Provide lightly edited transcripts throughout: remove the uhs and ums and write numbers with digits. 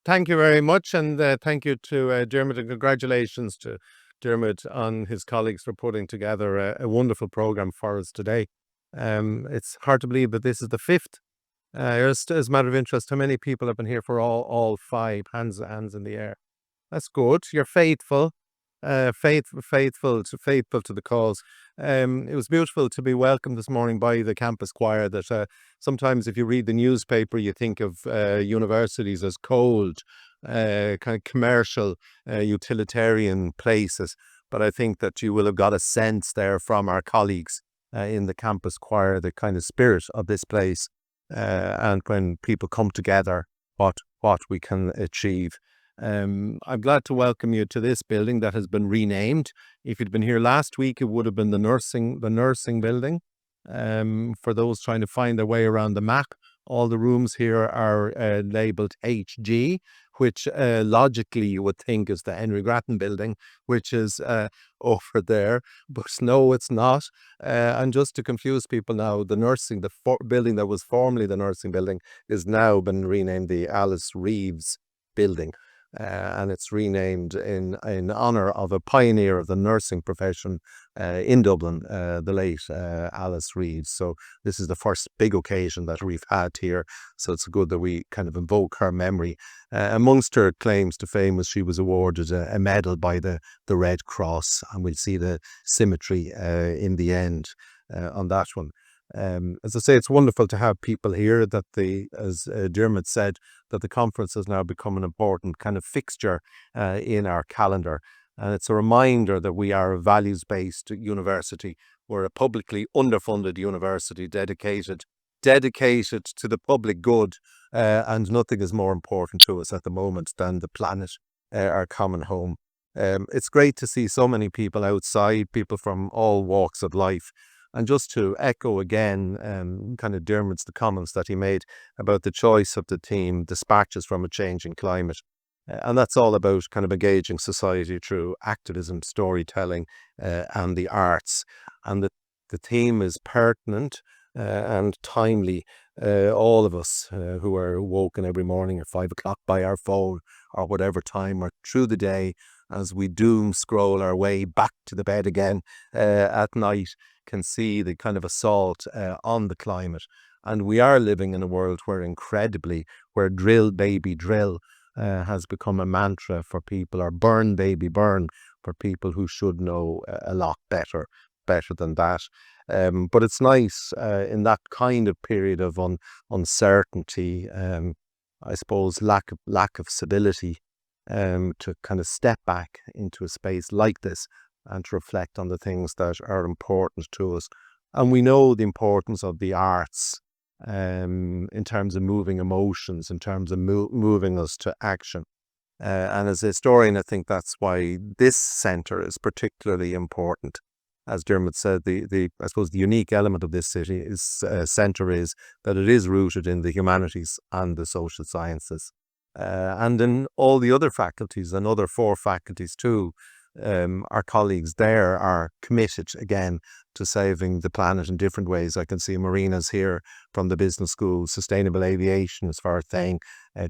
Thank you very much, and thank you to Dermot, and congratulations to Dermot on his colleagues for putting together a wonderful program for us today. It's hard to believe that this is the fifth. Just as a matter of interest, how many people have been here for all five? Hands in the air. That's good. You're faithful, faithful to the cause. It was beautiful to be welcomed this morning by the campus choir. That sometimes, if you read the newspaper, you think of universities as cold, kind of commercial, utilitarian places. But I think that you will have got a sense there from our colleagues in the campus choir, the kind of spirit of this place, and when people come together, what we can achieve. I'm glad to welcome you to this building that has been renamed. If you'd been here last week, it would have been the nursing building. For those trying to find their way around the map, all the rooms here are labeled HG, which logically you would think is the Henry Grattan building, which is over there. But no, it's not. And just to confuse people now, the building that was formerly the nursing building is now been renamed the Alice Reeves building. And it's renamed in honour of a pioneer of the nursing profession in Dublin, the late Alice Reeves. So this is the first big occasion that we've had here. So it's good that we kind of invoke her memory. Amongst her claims to fame was she was awarded a medal by the Red Cross, and we'll see the symmetry in the end on that one. As I say, it's wonderful to have people here. That as Dermot said, that the conference has now become an important kind of fixture in our calendar. And it's a reminder that we are a values-based university. We're a publicly underfunded university dedicated to the public good. And nothing is more important to us at the moment than the planet, our common home. It's great to see so many people outside, people from all walks of life. And just to echo again, kind of the comments that he made about the choice of the theme, dispatches from a changing climate. And that's all about kind of engaging society through activism, storytelling, and the arts. And the theme is pertinent and timely. All of us who are woken every morning at 5 o'clock by our phone or whatever time, or through the day as we doom scroll our way back to the bed again at night, can see the kind of assault on the climate. And we are living in a world where drill baby drill has become a mantra for people, or burn baby burn for people who should know a lot better than that. But it's nice in that kind of period of uncertainty, I suppose lack of stability, to kind of step back into a space like this and to reflect on the things that are important to us. And we know the importance of the arts in terms of moving emotions, in terms of moving us to action. And as a historian, I think that's why this centre is particularly important. As Dermot said, I suppose the unique element of this centre is that it is rooted in the humanities and the social sciences. And in all the other faculties, and other 4 faculties too. Our colleagues there are committed again to saving the planet in different ways. I can see Marina's here from the business school, sustainable aviation as far as saying,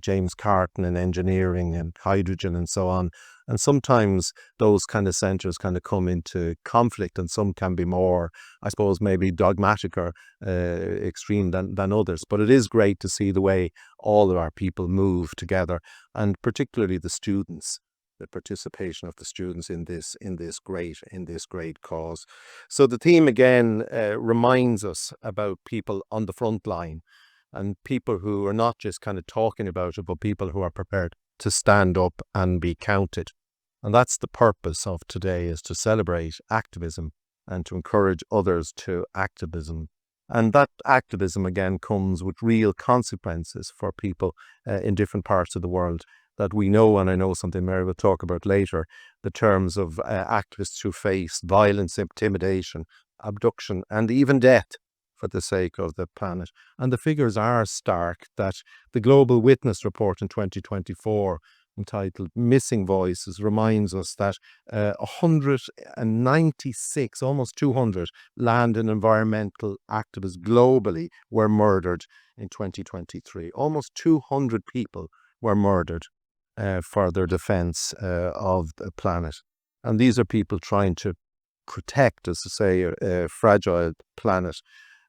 James Carton in engineering and hydrogen and so on. And sometimes those kind of centres kind of come into conflict, and some can be more, I suppose, maybe dogmatic or extreme than others. But it is great to see the way all of our people move together, and particularly the students, the participation of the students in this great cause. So the theme again reminds us about people on the front line, and people who are not just kind of talking about it, but people who are prepared to stand up and be counted. And that's the purpose of today, is to celebrate activism and to encourage others to activism. And that activism again comes with real consequences for people in different parts of the world that we know. And I know something Mary will talk about later, the terms of activists who face violence, intimidation, abduction, and even death for the sake of the planet. And the figures are stark. That the Global Witness report in 2024, entitled Missing Voices, reminds us that 196, almost 200 land and environmental activists globally were murdered in 2023. Almost 200 people were murdered for their defense of the planet. And these are people trying to protect, as I say, a fragile planet.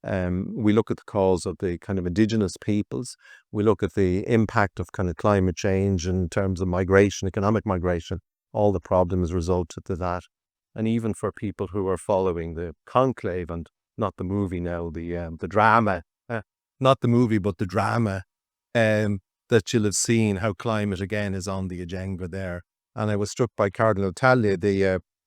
We look at the cause of the kind of indigenous peoples. We look at the impact of kind of climate change in terms of migration, economic migration, all the problems resulted to that. And even for people who are following the conclave, and not the movie now, the drama, not the movie, but the drama, that you'll have seen how climate again is on the agenda there. And I was struck by Cardinal Tagle,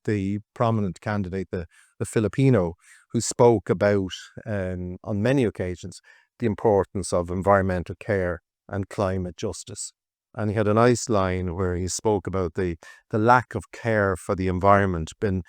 the prominent candidate, the Filipino, who spoke about, on many occasions, the importance of environmental care and climate justice. And he had a nice line where he spoke about the lack of care for the environment being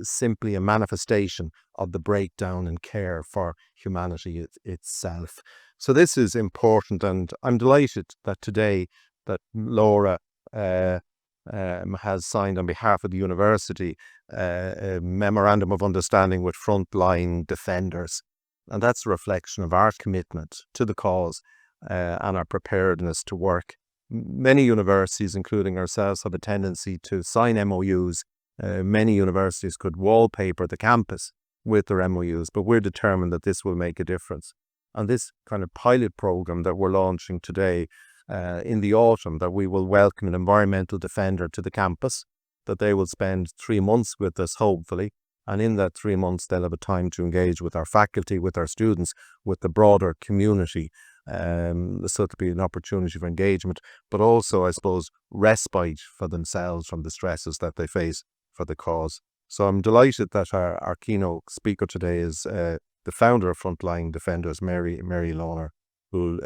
simply a manifestation of the breakdown in care for humanity itself. So this is important, and I'm delighted that today that Laura has signed on behalf of the university a memorandum of understanding with frontline defenders. And that's a reflection of our commitment to the cause and our preparedness to work. Many universities, including ourselves, have a tendency to sign MOUs. Many universities could wallpaper the campus with their MOUs, but we're determined that this will make a difference. And this kind of pilot program that we're launching today in the autumn, that we will welcome an environmental defender to the campus, that they will spend 3 months with us, hopefully. And in that 3 months, they'll have a time to engage with our faculty, with our students, with the broader community. So to be an opportunity for engagement, but also, I suppose, respite for themselves from the stresses that they face for the cause. So I'm delighted that our keynote speaker today is the founder of Frontline Defenders, Mary Lawlor, who'll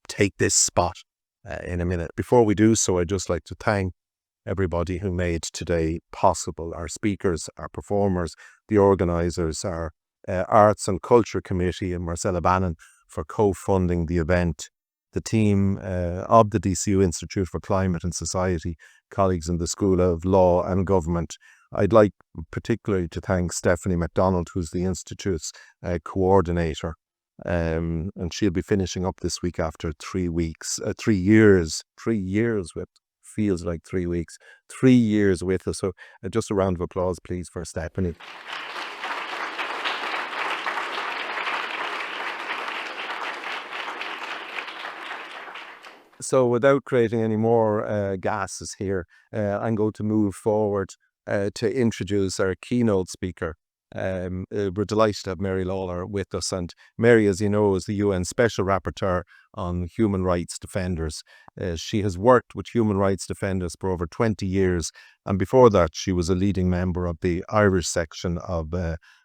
take this spot in a minute. Before we do so, I'd just like to thank everybody who made today possible, our speakers, our performers, the organisers, our Arts and Culture Committee and Marcella Bannon for co-funding the event, the team of the DCU Institute for Climate and Society, colleagues in the School of Law and Government. I'd like particularly to thank Stephanie MacDonald, who's the Institute's coordinator, and she'll be finishing up this week after 3 weeks, 3 years with, feels like 3 weeks, 3 years with us. So just a round of applause, please, for Stephanie. So without creating any more gases here, I'm going to move forward to introduce our keynote speaker. We're delighted to have Mary Lawlor with us. And Mary, as you know, is the UN Special Rapporteur on Human Rights Defenders. She has worked with human rights defenders for over 20 years. And before that, she was a leading member of the Irish section of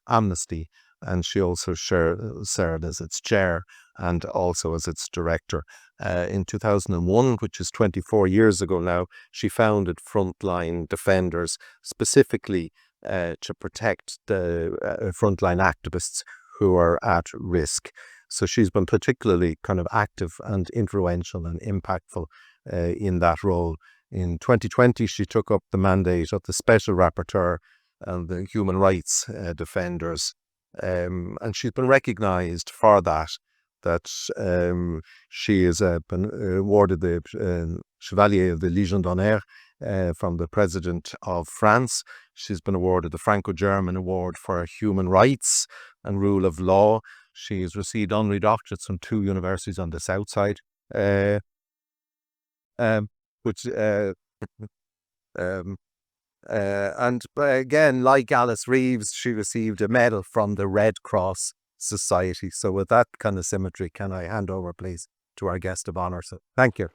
Amnesty. And she also served as its chair and also as its director. In 2001, which is 24 years ago now, she founded Frontline Defenders specifically to protect the frontline activists who are at risk. So she's been particularly kind of active and influential and impactful in that role. In 2020, she took up the mandate of the Special Rapporteur and the Human Rights Defenders. And she's been recognised for that she has been awarded the Chevalier of the Légion d'Honneur from the President of France. She's been awarded the Franco-German Award for Human Rights and Rule of Law. She has received honorary doctorates from 2 universities on the south side, and again, like Alice Reeves, she received a medal from the Red Cross Society. So with that kind of symmetry, can I hand over, please, to our guest of honour? So thank you.